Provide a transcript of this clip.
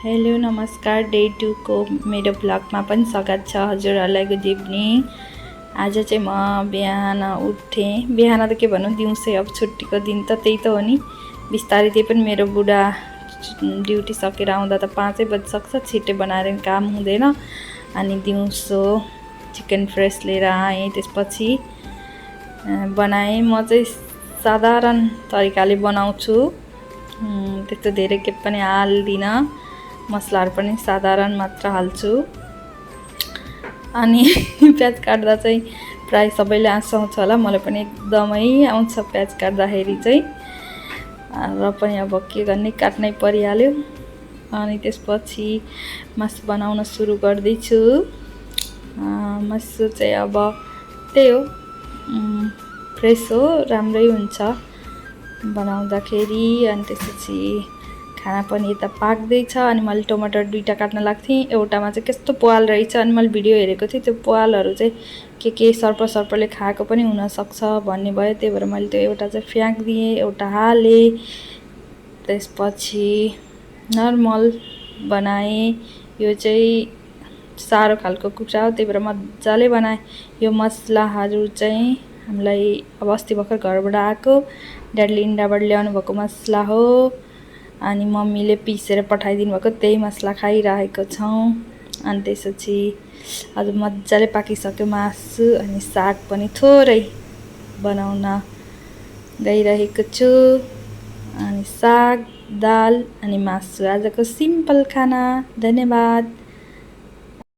Hello नमस्कार day 2 को मेरो ब्लगमा पनि स्वागत छ हजुरहरूलाई। Good evening. आज चाहिँ म बिहान उठेँ। बिहान त के भन्नु, दिउँसै अब छुट्टीको दिन त त्यही त हो नि। बिस्तारै त्यही पनि मेरो बुढा ड्युटी सकेर आउँदा त 5 बजिसक्छ। छिट्टै बनाएर काम हुँदैन। अनि दिउँसो चिकन फ्रेस लिएर आएँ। त्यसपछि बनाएँ। म चाहिँ साधारण तरिकाले बनाउँछु, त्यस्तो धेरै के पनि हाल्दिनँ। मसलाहरू पनि साधारण मात्र हाल्छु। अनि प्याज काट्दा चाहिँ प्राय सबैले आउँछ होला, मलाई पनि एकदमै आउँछ प्याज काट्दाखेरि चाहिँ। र पनि अब के गर्ने, काट्नै परिहाल्यो। अनि त्यसपछि मासु बनाउन सुरु गर्दैछु। मासु चाहिँ अब त्यही हो, फ्रेस हो, राम्रै हुन्छ बनाउँदाखेरि। अनि त्यसपछि खाना पनि यता पाक्दैछ। अनि मैले टमाटर 2टा काट्न लाग्थेँ। एउटामा चाहिँ कस्तो प्वाल रहेछ। अनि मैले भिडियो हेरेको थिएँ, त्यो प्वालहरू चाहिँ के सर्पले खाएको पनि हुनसक्छ भन्ने भयो। त्यही भएर मैले त्यो एउटा चाहिँ फ्याँकिदिएँ, एउटा हालेँ। त्यसपछि नर्मल बनाएँ। यो चाहिँ साह्रो खालको कुखुरा हो, त्यही भएर मजाले बनाएँ। यो मसलाहरू चाहिँ हामीलाई अब अस्ति भर्खर घरबाट आएको, ड्याडीले इन्डाबाट ल्याउनु भएको मसला हो। अनि मम्मीले पिसेर पठाइदिनु भएको त्यही मसला खाइरहेको छौँ। अनि त्यसपछि आज मजाले पाकिसक्यो मासु। अनि साग पनि थोरै बनाउन गइरहेको छु। अनि साग, दाल अनि मासु, आजको सिम्पल खाना। धन्यवाद।